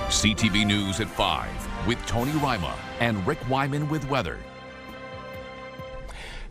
CTV News at 5 with Tony Ryma and Rick Wyman with weather.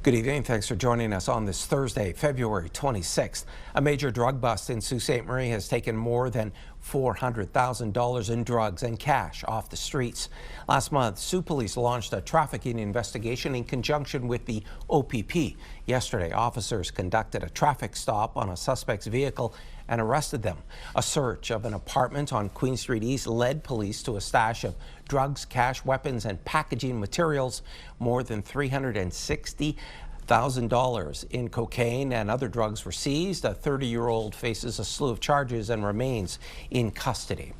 Good evening. Thanks for joining us on this Thursday, February 26th. A major drug bust in Sault Ste. Marie has taken more than $400,000 in drugs and cash off the streets. Last month, Sault Police launched a trafficking investigation in conjunction with the OPP. Yesterday, officers conducted a traffic stop on a suspect's vehicle and arrested them. A search of an apartment on Queen Street East led police to a stash of drugs, cash, weapons, and packaging materials. More than $360,000 in cocaine and other drugs were seized. A 30-year-old faces a slew of charges and remains in custody.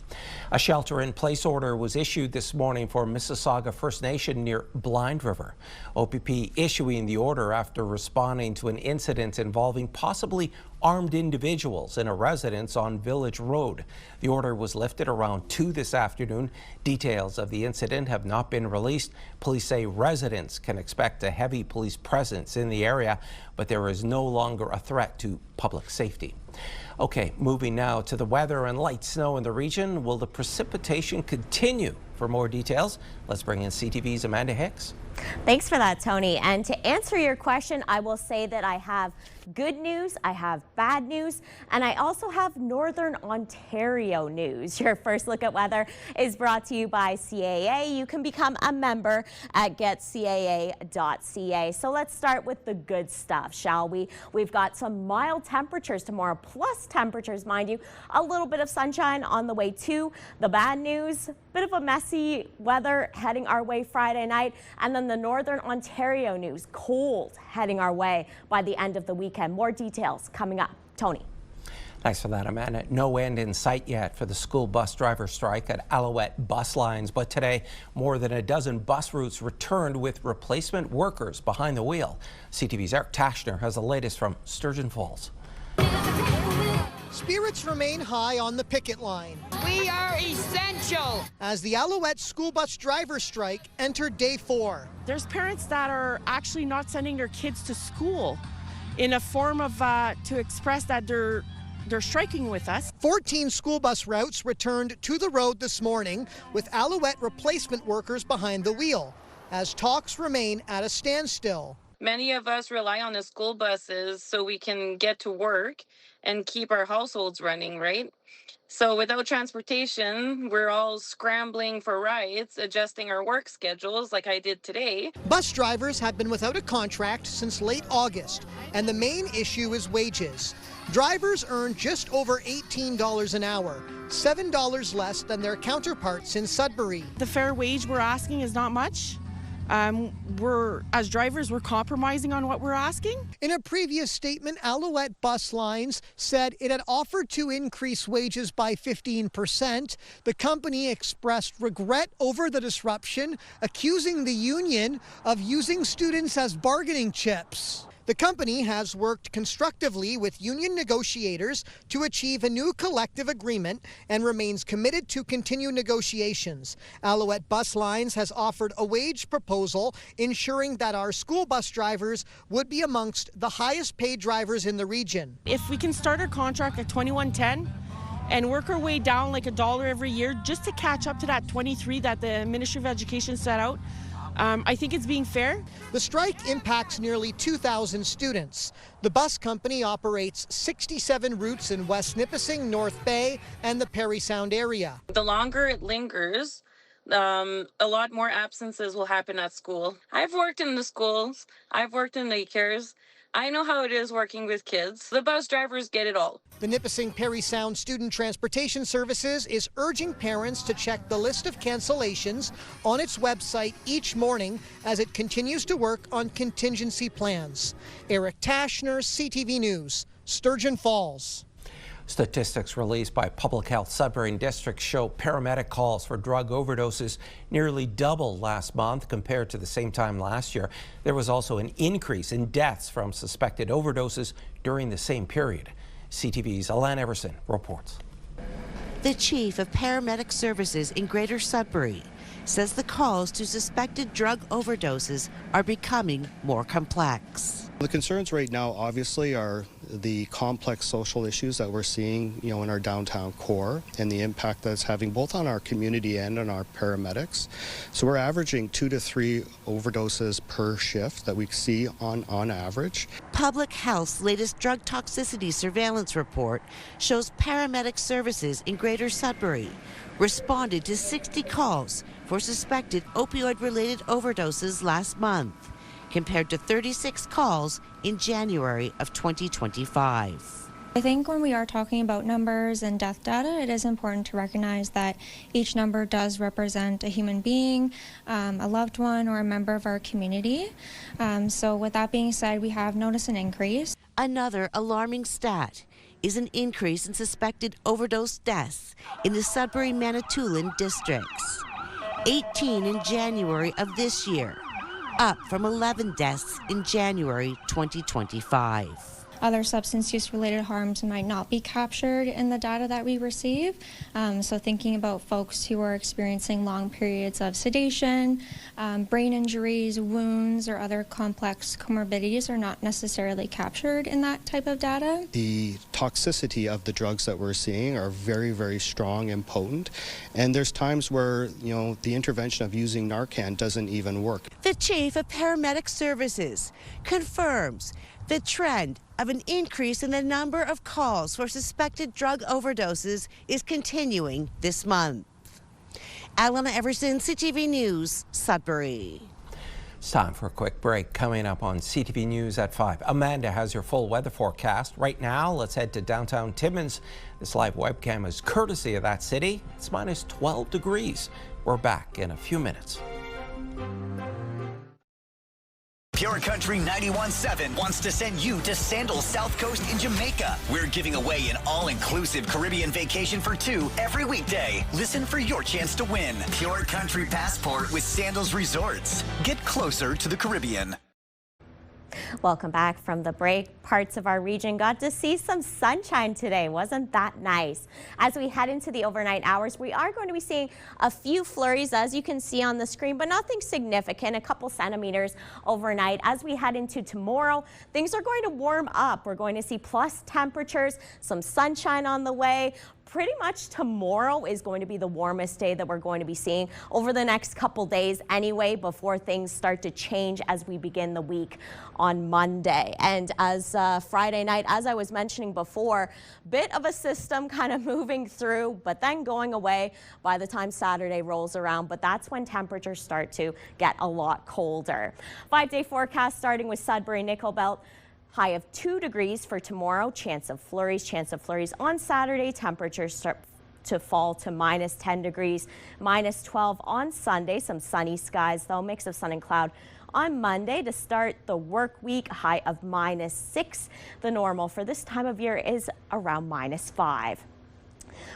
A shelter-in-place order was issued this morning for Mississauga First Nation near Blind River. OPP issuing the order after responding to an incident involving possibly armed individuals in a residence on Village Road. The order was lifted around 2 this afternoon. Details of the incident have not been released. Police say residents can expect a heavy police presence in the area, but there is no longer a threat to public safety. Okay, moving now to the weather and light snow in the region. Will the precipitation continue? For more details, let's bring in CTV's Amanda Hicks. Thanks for that, Tony. And to answer your question, I will say that I have good news, I have bad news, and I also have Northern Ontario news. Your first look at weather is brought to you by CAA. You can become a member at getcaa.ca. So let's start with the good stuff, shall we? We've got some mild temperatures tomorrow, plus temperatures, mind you. A little bit of sunshine on the way too. The bad news, bit of a messy weather heading our way Friday night, and then the Northern Ontario news, cold heading our way by the end of the weekend. More details coming up. Tony. Thanks for that, Amanda. No end in sight yet for the school bus driver strike at Alouette bus lines, but today more than a dozen bus routes returned with replacement workers behind the wheel. CTV's Eric Tashner has the latest from Sturgeon Falls. Spirits remain high on the picket line. We are essential. As the Alouette school bus driver strike entered day 4. There's parents that are actually not sending their kids to school in a form of to express that they're striking with us. 14 school bus routes returned to the road this morning with Alouette replacement workers behind the wheel as talks remain at a standstill. Many of us rely on the school buses so we can get to work and keep our households running, right? So without transportation, we're all scrambling for rides, adjusting our work schedules like I did today. Bus drivers have been without a contract since late August, and the main issue is wages. Drivers earn just over $18 an hour, $7 less than their counterparts in Sudbury. The fair wage we're asking is not much. As drivers, we're compromising on what we're asking. In a previous statement, Alouette Bus Lines said it had offered to increase wages by 15%. The company expressed regret over the disruption, accusing the union of using students as bargaining chips. The company has worked constructively with union negotiators to achieve a new collective agreement and remains committed to continue negotiations. Alouette Bus Lines has offered a wage proposal ensuring that our school bus drivers would be amongst the highest paid drivers in the region. If we can start our contract at $21.10 and work our way down like $1 every year just to catch up to that $23 that the Ministry of Education set out, I think it's being fair. The strike impacts nearly 2,000 students. The bus company operates 67 routes in West Nipissing, North Bay, and the Parry Sound area. The longer it lingers, a lot more absences will happen at school. I've worked in the schools, I've worked in daycares. I know how it is working with kids. The bus drivers get it all. The Nipissing Parry Sound Student Transportation Services is urging parents to check the list of cancellations on its website each morning as it continues to work on contingency plans. Eric Tashner, CTV News, Sturgeon Falls. Statistics released by Public Health Sudbury District show paramedic calls for drug overdoses nearly doubled last month compared to the same time last year. There was also an increase in deaths from suspected overdoses during the same period. CTV's Alan Everson reports. The chief of paramedic services in Greater Sudbury says the calls to suspected drug overdoses are becoming more complex. The concerns right now obviously are the complex social issues that we're seeing, in our downtown core and the impact that's having both on our community and on our paramedics. So we're averaging 2 to 3 overdoses per shift that we see on average. Public Health's latest drug toxicity surveillance report shows paramedic services in Greater Sudbury responded to 60 calls for suspected opioid-related overdoses last month, compared to 36 calls in January of 2025. I think when we are talking about numbers and death data, it is important to recognize that each number does represent a human being, a loved one, or a member of our community. So with that being said, we have noticed an increase. Another alarming stat is an increase in suspected overdose deaths in the Sudbury-Manitoulin districts. 18 in January of this year, up from 11 deaths in January 2025. Other substance use related harms might not be captured in the data that we receive. So thinking about folks who are experiencing long periods of sedation, brain injuries, wounds, or other complex comorbidities are not necessarily captured in that type of data. The toxicity of the drugs that we're seeing are very, very strong and potent. And there's times where, the intervention of using Narcan doesn't even work. The Chief of Paramedic Services confirms the trend of an increase in the number of calls for suspected drug overdoses is continuing this month. Alana Everson, CTV News, Sudbury. It's time for a quick break. Coming up on CTV News at 5. Amanda has your full weather forecast. Right now, let's head to downtown Timmins. This live webcam is courtesy of that city. It's minus 12 degrees. We're back in a few minutes. Pure Country 91.7 wants to send you to Sandals South Coast in Jamaica. We're giving away an all-inclusive Caribbean vacation for 2 every weekday. Listen for your chance to win. Pure Country Passport with Sandals Resorts. Get closer to the Caribbean. Welcome back from the break. Parts of our region got to see some sunshine today. Wasn't that nice? As we head into the overnight hours, we are going to be seeing a few flurries, as you can see on the screen, but nothing significant, a couple centimeters overnight. As we head into tomorrow, things are going to warm up. We're going to see plus temperatures, some sunshine on the way. Pretty much tomorrow is going to be the warmest day that we're going to be seeing over the next couple days anyway, before things start to change as we begin the week on Monday. And as Friday night, as I was mentioning before, bit of a system kind of moving through, but then going away by the time Saturday rolls around. But that's when temperatures start to get a lot colder. 5-day forecast starting with Sudbury Nickel Belt. High of 2 degrees for tomorrow. Chance of flurries on Saturday. Temperatures start to fall to minus 10 degrees, minus 12 on Sunday. Some sunny skies though, mix of sun and cloud on Monday to start the work week. High of minus 6. The normal for this time of year is around minus 5.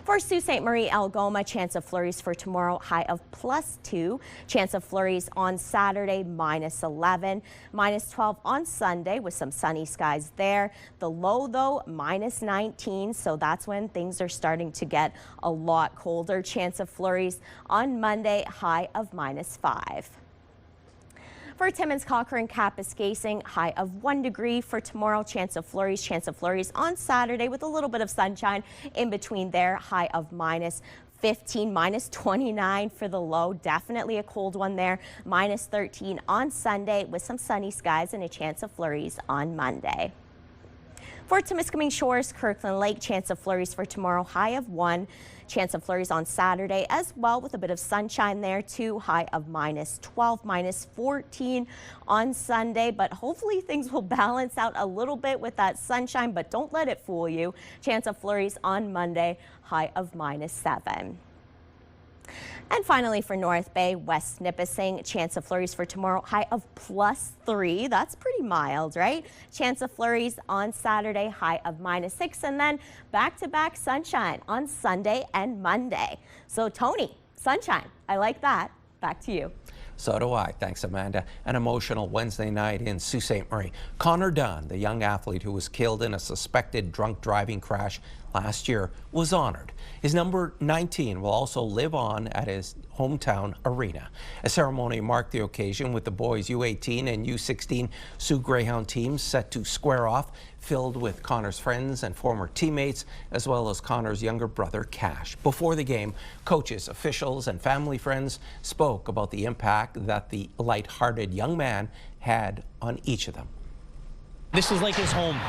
For Sault Ste. Marie, Algoma, chance of flurries for tomorrow, high of plus 2. Chance of flurries on Saturday, minus 11. Minus 12 on Sunday with some sunny skies there. The low, though, minus 19. So that's when things are starting to get a lot colder. Chance of flurries on Monday, high of minus 5. For Timmins, Cochrane, Kapuskasing, high of 1 degree for tomorrow. Chance of flurries on Saturday with a little bit of sunshine in between there. High of minus 15, minus 29 for the low. Definitely a cold one there. Minus 13 on Sunday with some sunny skies and a chance of flurries on Monday. For Timiskaming Shores, Kirkland Lake, chance of flurries for tomorrow, high of 1. Chance of flurries on Saturday as well with a bit of sunshine there too. High of minus 12, minus 14 on Sunday, but hopefully things will balance out a little bit with that sunshine, but don't let it fool you. Chance of flurries on Monday, high of minus 7. And finally for North Bay, West Nipissing, chance of flurries for tomorrow, high of plus 3. That's pretty mild, right? Chance of flurries on Saturday, high of minus 6, and then back-to-back sunshine on Sunday and Monday. So Tony, sunshine, I like that. Back to you. So do I. Thanks, Amanda. An emotional Wednesday night in Sault Ste. Marie. Connor Dunn, the young athlete who was killed in a suspected drunk driving crash last year was honored. His number 19 will also live on at his hometown arena. A ceremony marked the occasion with the boys' U18 and U16 Sioux Greyhound teams set to square off, filled with Connor's friends and former teammates, as well as Connor's younger brother, Cash. Before the game, coaches, officials, and family friends spoke about the impact that the light-hearted young man had on each of them. This is like his home.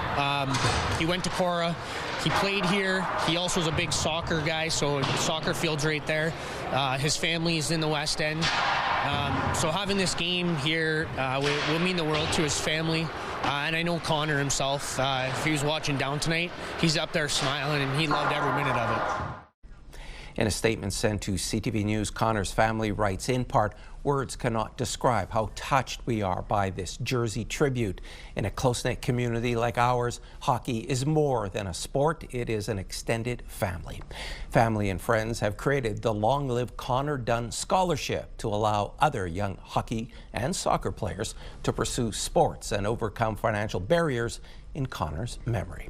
He went to Cora, he played here. He also was a big soccer guy, so soccer field's right there. His family is in the West End. So having this game here will mean the world to his family. And I know Connor himself, if he was watching down tonight, he's up there smiling and he loved every minute of it. In a statement sent to CTV News, Connor's family writes, in part, words cannot describe how touched we are by this Jersey tribute. In a close-knit community like ours, hockey is more than a sport. It is an extended family. Family and friends have created the Long Live Connor Dunn Scholarship to allow other young hockey and soccer players to pursue sports and overcome financial barriers in Connor's memory.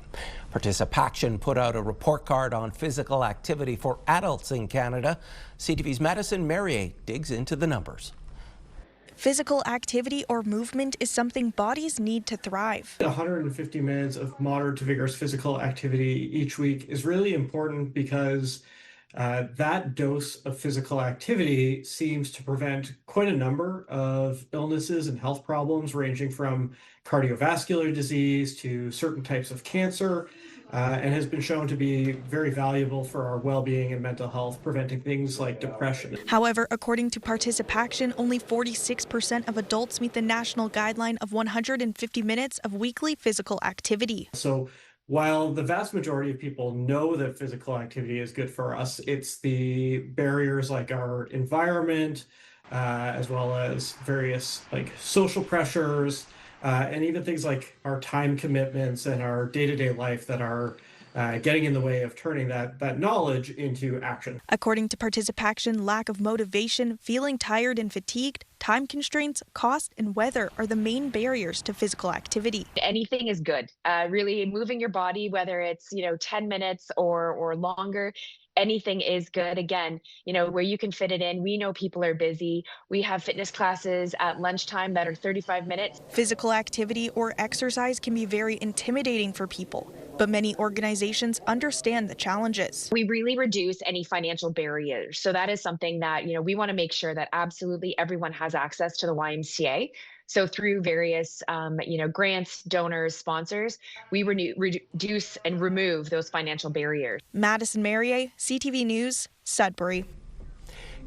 Participaction put out a report card on physical activity for adults in Canada. CTV's Madison Merrier digs into the numbers. Physical activity or movement is something bodies need to thrive. 150 minutes of moderate to vigorous physical activity each week is really important because that dose of physical activity seems to prevent quite a number of illnesses and health problems, ranging from cardiovascular disease to certain types of cancer, and has been shown to be very valuable for our well-being and mental health, preventing things like depression. However, according to Participaction, only 46% of adults meet the national guideline of 150 minutes of weekly physical activity. So while the vast majority of people know that physical activity is good for us, it's the barriers like our environment, as well as various like social pressures, and even things like our time commitments and our day-to-day life that are getting in the way of turning that knowledge into action. According to Participaction, lack of motivation, feeling tired and fatigued, time constraints, cost, and weather are the main barriers to physical activity. Anything is good. Really moving your body, whether it's 10 minutes or longer, anything is good. Again, where you can fit it in. We know people are busy. We have fitness classes at lunchtime that are 35 minutes. Physical activity or exercise can be very intimidating for people, but many organizations understand the challenges. We really reduce any financial barriers. So that is something that, we want to make sure that absolutely everyone has access to the YMCA. So through various, grants, donors, sponsors, we reduce and remove those financial barriers. Madison Merrier, CTV News, Sudbury.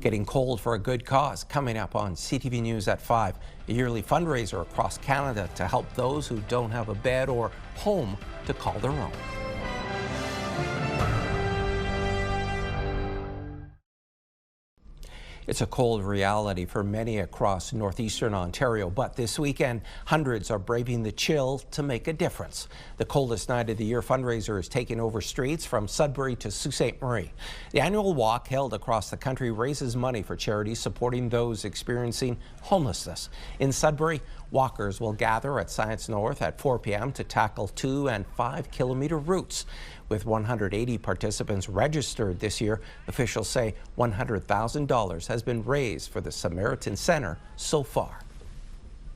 Getting cold for a good cause coming up on CTV News at 5. A yearly fundraiser across Canada to help those who don't have a bed or home to call their own. It's a cold reality for many across Northeastern Ontario, but this weekend, hundreds are braving the chill to make a difference. The coldest night of the year fundraiser is taking over streets from Sudbury to Sault Ste. Marie. The annual walk held across the country raises money for charities supporting those experiencing homelessness. In Sudbury, walkers will gather at Science North at 4 p.m. to tackle 2 and 5 kilometer routes. With 180 participants registered this year, officials say $100,000 has been raised for the Samaritan Center so far.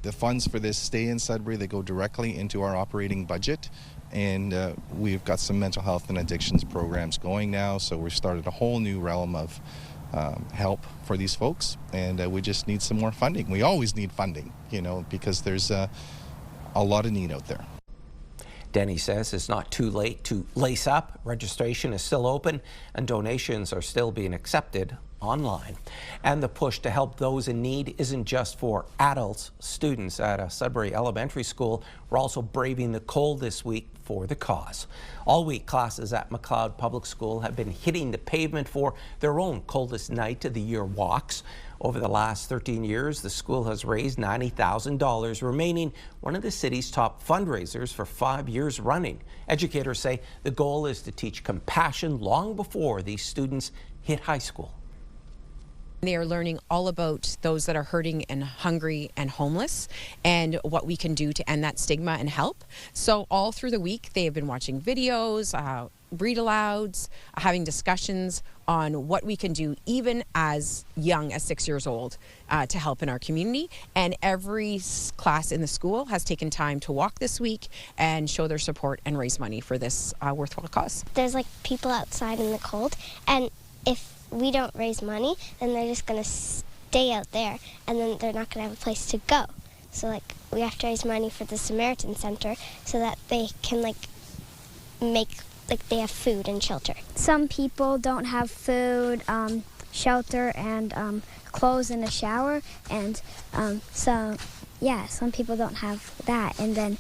The funds for this stay in Sudbury. They go directly into our operating budget, and we've got some mental health and addictions programs going now, so we've started a whole new realm of help for these folks, and we just need some more funding. We always need funding, because there's a lot of need out there. Denny says it's not too late to lace up. Registration is still open and donations are still being accepted online. And the push to help those in need isn't just for adults. Students at a Sudbury elementary school were also braving the cold this week for the cause. All week, classes at McLeod Public School have been hitting the pavement for their own coldest night of the year walks. Over the last 13 years, the school has raised $90,000, remaining one of the city's top fundraisers for 5 years running. Educators say the goal is to teach compassion long before these students hit high school. They are learning all about those that are hurting and hungry and homeless and what we can do to end that stigma and help. So all through the week, they have been watching videos, read-alouds, having discussions on what we can do even as young as 6 years old to help in our community. And every class in the school has taken time to walk this week and show their support and raise money for this worthwhile cause. There's like people outside in the cold, and if we don't raise money, then they're just going to stay out there, and then they're not going to have a place to go. So like we have to raise money for the Samaritan Center so that they can like they have food and shelter. Some people don't have food, shelter, and clothes and a shower, and some people don't have that, and then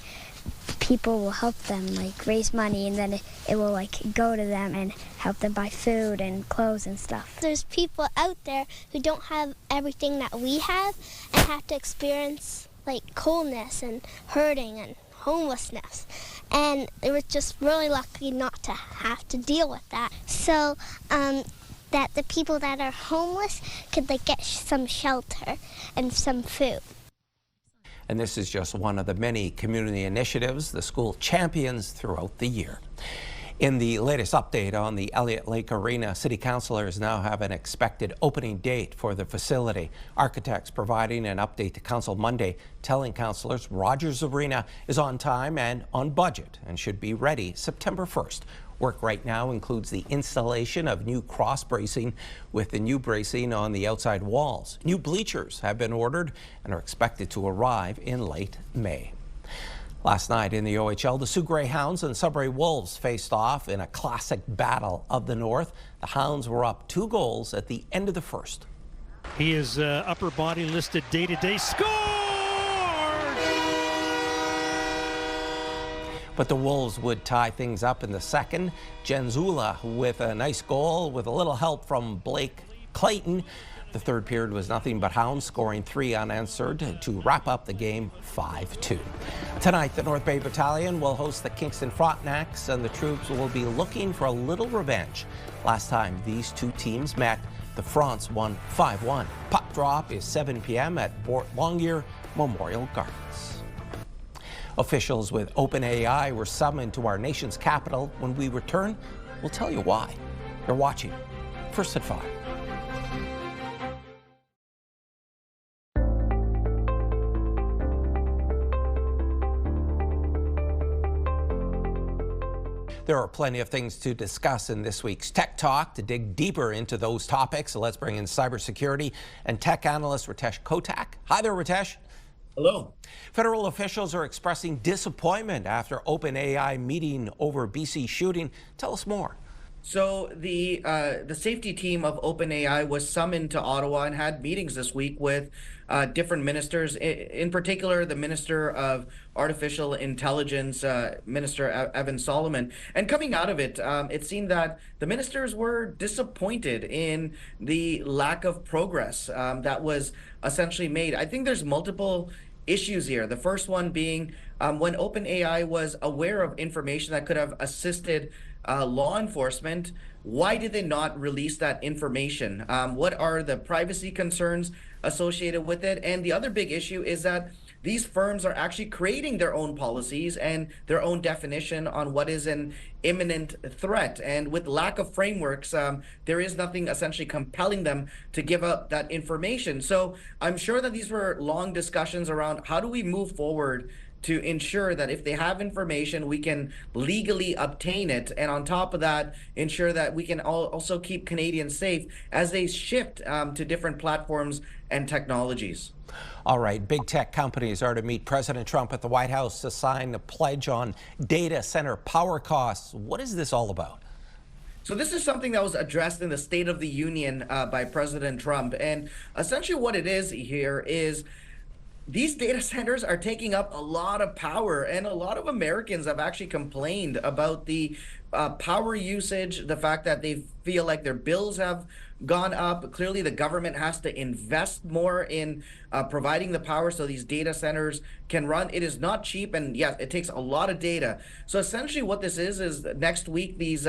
people will help them like raise money, and then it will like go to them and help them buy food and clothes and stuff. There's people out there who don't have everything that we have and have to experience like coldness and hurting and homelessness, and they were just really lucky not to have to deal with that. So that the people that are homeless could like get some shelter and some food. And this is just one of the many community initiatives the school champions throughout the year. In the latest update on the Elliot Lake Arena, city councillors now have an expected opening date for the facility. Architects providing an update to council Monday, telling councillors Rogers Arena is on time and on budget and should be ready September 1st. Work right now includes the installation of new cross bracing with the new bracing on the outside walls. New bleachers have been ordered and are expected to arrive in late May. Last night in the OHL, the Sioux Greyhounds and Sudbury Wolves faced off in a classic battle of the North. The Hounds were up 2 goals at the end of the first. He is upper body listed day-to-day. Scored! But the Wolves would tie things up in the second. Genzula with a nice goal with a little help from Blake Clayton. The third period was nothing but Hounds scoring 3 unanswered to wrap up the game 5-2. Tonight, the North Bay Battalion will host the Kingston Frontenacs, and the troops will be looking for a little revenge. Last time these two teams met, the Fronts won 5-1. Puck drop is 7 p.m. at Bort Longyear Memorial Gardens. Officials with OpenAI were summoned to our nation's capital. When we return, we'll tell you why. You're watching First at 5. There are plenty of things to discuss in this week's Tech Talk. To dig deeper into those topics, let's bring in cybersecurity and tech analyst Ritesh Kotak. Hi there, Ritesh. Hello. Federal officials are expressing disappointment after OpenAI meeting over BC shooting. Tell us more. So the safety team of OpenAI was summoned to Ottawa and had meetings this week with different ministers, in particular the Minister of Artificial Intelligence, Minister Evan Solomon. And coming out of it, it seemed that the ministers were disappointed in the lack of progress that was essentially made. I think there's multiple issues here. The first one being when OpenAI was aware of information that could have assisted law enforcement, why did they not release that information? What are the privacy concerns associated with it? And the other big issue is that these firms are actually creating their own policies and their own definition on what is an imminent threat. And with lack of frameworks, there is nothing essentially compelling them to give up that information. So I'm sure that these were long discussions around how do we move forward to ensure that if they have information, we can legally obtain it. And on top of that, ensure that we can also keep Canadians safe as they shift to different platforms and technologies. All right, big tech companies are to meet President Trump at the White House to sign a pledge on data center power costs. What is this all about? So this is something that was addressed in the State of the Union by President Trump. And essentially what it is here is these data centers are taking up a lot of power, and a lot of Americans have actually complained about the power usage, the fact that they feel like their bills have gone up. Clearly, the government has to invest more in providing the power so these data centers can run. It is not cheap, and yes, it takes a lot of data. So essentially what this is next week, these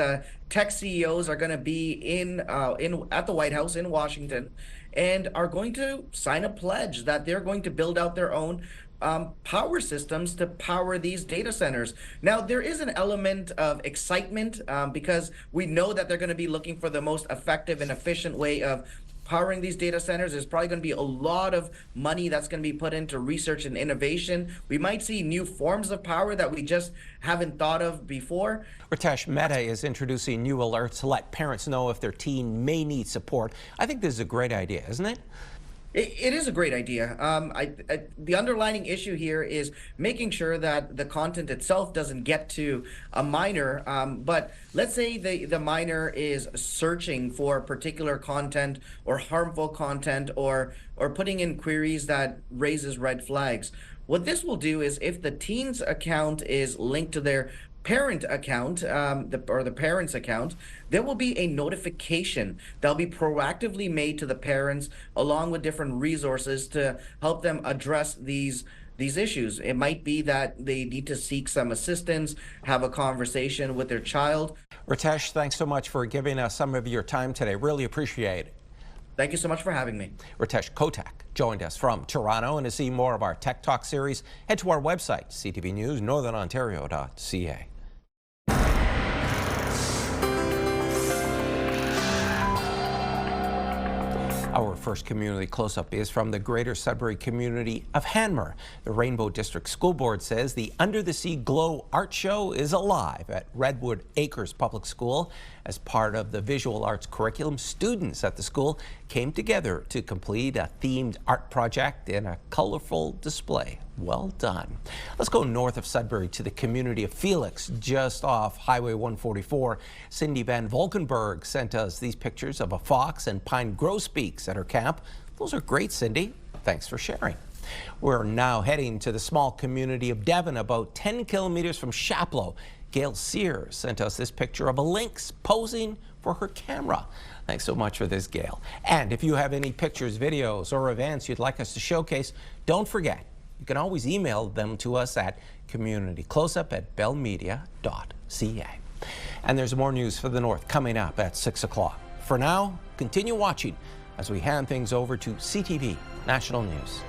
tech CEOs are going to be at the White House in Washington and are going to sign a pledge that they're going to build out their own power systems to power these data centers. Now, there is an element of excitement because we know that they're going to be looking for the most effective and efficient way of powering these data centers. There's probably going to be a lot of money that's going to be put into research and innovation. We might see new forms of power that we just haven't thought of before. Ritesh, Meta is introducing new alerts to let parents know if their teen may need support. I think this is a great idea, isn't it? It is a great idea. The underlying issue here is making sure that the content itself doesn't get to a minor. But let's say the minor is searching for particular content or harmful content or putting in queries that raises red flags. What this will do is if the teen's account is linked to their parent account or the parent's account, there will be a notification that'll be proactively made to the parents along with different resources to help them address these issues. It might be that they need to seek some assistance, have a conversation with their child. Ritesh, thanks so much for giving us some of your time today. Really appreciate it. Thank you so much for having me. Ritesh Kotak joined us from Toronto, and to see more of our Tech Talk series, head to our website, CTV News Northern Ontario.ca. Our first community close-up is from the Greater Sudbury community of Hanmer. The Rainbow District School Board says the Under the Sea Glow art show is alive at Redwood Acres Public School. As part of the visual arts curriculum, students at the school came together to complete a themed art project in a colorful display. Well done. Let's go north of Sudbury to the community of Felix, just off Highway 144. Cindy Van Volkenberg sent us these pictures of a fox and pine grosbeaks at her camp. Those are great, Cindy. Thanks for sharing. We're now heading to the small community of Devon, about 10 kilometers from Chapleau. Gail Sears sent us this picture of a lynx posing for her camera. Thanks so much for this, Gail. And if you have any pictures, videos, or events you'd like us to showcase, don't forget, you can always email them to us at communitycloseup@bellmedia.ca. And there's more news for the North coming up at 6 o'clock. For now, continue watching as we hand things over to CTV National News.